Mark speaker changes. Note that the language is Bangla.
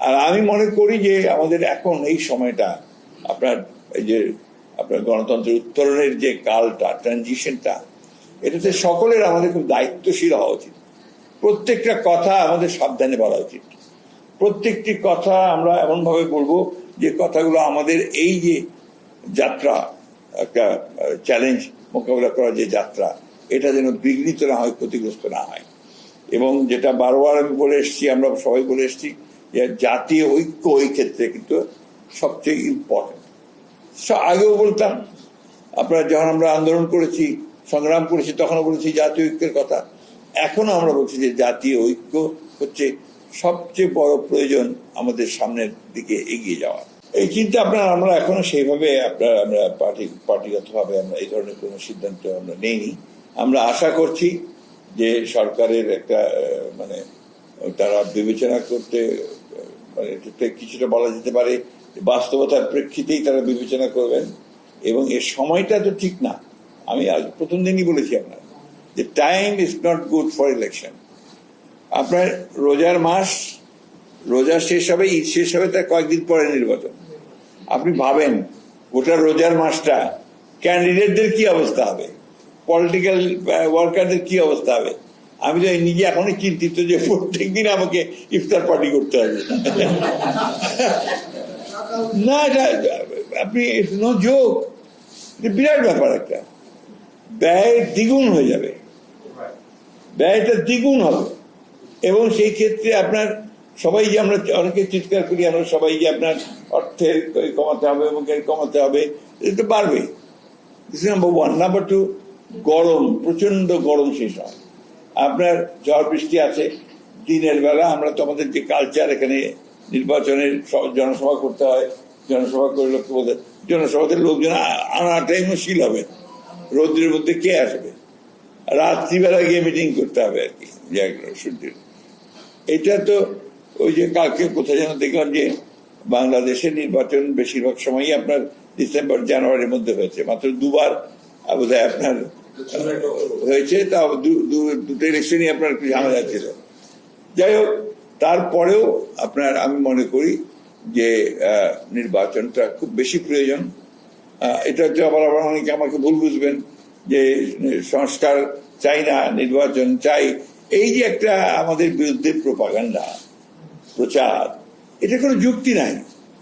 Speaker 1: আর আমি মনে করি যে আমাদের এখন এই সময়টা আপনার এই যে আপনার গণতন্ত্রের উত্তরণের যে কালটা, ট্রানজিশনটা, এটাতে সকলের আমাদের খুব দায়িত্বশীল হওয়া উচিত। প্রত্যেকটা কথা আমাদের সাবধানে বলা উচিত। প্রত্যেকটি কথা আমরা এমনভাবে বলবো যে কথাগুলো আমাদের এই যে যাত্রা, একটা চ্যালেঞ্জ মোকাবিলা করার যে যাত্রা, এটা যেন বিঘ্নিত না হয়, ক্ষতিগ্রস্ত না হয়। এবং যেটা বারবার আমি বলে এসেছি, আমরা সবাই বলে এসেছি, যে জাতীয় ঐক্য ওই ক্ষেত্রে কিন্তু সবচেয়ে ইম্পর্টেন্ট। আগেও বলতাম, আপনারা যখন আমরা আন্দোলন করেছি, সংগ্রাম করেছি, তখনও বলেছি জাতীয় ঐক্যের কথা। এখনো আমরা বলছি যে জাতীয় ঐক্য হচ্ছে সবচেয়ে বড় প্রয়োজন আমাদের সামনের দিকে এগিয়ে যাওয়া। এই চিন্তা আমরা এখনো সেইভাবে আমরা পার্টিগতভাবে আমরা এই ধরনের কোনো সিদ্ধান্ত আমরা নেইনি। আমরা আশা করছি যে সরকারের একটা মানে তারা বিবেচনা করতে, মানে কিছুটা বলা যেতে পারে বাস্তবতার প্রেক্ষিতেই তারা বিবেচনা করবেন। এবং এর সময়টা তো ঠিক না। আমি আজ প্রথম দিনই বলেছি আপনার যে time is not good for election. আপনার রোজার মাস, রোজা শেষ হবে, ঈদ শেষ হবে, তার কয়েকদিন পরে নির্বাচন। আপনি ভাবেন গোটা রোজার মাসটা ক্যান্ডিডেটদের কি অবস্থা হবে, পলিটিক্যাল ওয়ার্কারদের কি অবস্থা হবে। আমি তো নিজে এখনই চিন্তিত যে প্রত্যেকদিন আমাকে ইফতার পার্টি করতে হবে। না, এটা আপনি নো জোক, বিরাট ব্যাপার। একটা ব্যয় দ্বিগুণ হয়ে যাবে, ব্যয়টা দ্বিগুণ হবে। এবং সেই ক্ষেত্রে আপনার সবাই যে আমরা অনেকে চিৎকার করি, আমরা সবাই যে আপনার অর্থের কমাতে হবে এবং কমাতে হবে, এটা বাড়বে। Number one. নাম্বার টু, গরম, প্রচন্ড গরম শেষ হয়। আপনার ঝড় বৃষ্টি আছে দিনের বেলা। আমরা তো আমাদের যে কালচার, এখানে নির্বাচনের জনসভা করতে হয়, জনসভা করে জনসভাতে লোকজন আনাটাই মুশকিল হবে। রোদ্রের মধ্যে কে আসবে? রাত্রিবেলা গিয়ে মিটিং করতে হবে আর কি, সূর্যের। এটা তো ওই যে কালকে কোথায় যেন দেখলাম যে বাংলাদেশের নির্বাচন বেশিরভাগ সময়ই আপনার ডিসেম্বর জানুয়ারির মধ্যে হয়েছে, মাত্র দুবার বোধহয় আপনার হয়েছে। তা দুটো ইলেকশনই আপনার ঝামেলা ছিল। যাই হোক, তারপরেও আপনার আমি মনে করি যে নির্বাচনটা খুব বেশি প্রয়োজন। এটা হচ্ছে আবার অনেকে আমাকে ভুল বুঝবেন যে সংস্কার চাই না, নির্বাচন চাই। এই যে একটা আমাদের বিরুদ্ধে প্রোপাগান্ডা, প্রচার, এটা কোনো যুক্তি নাই।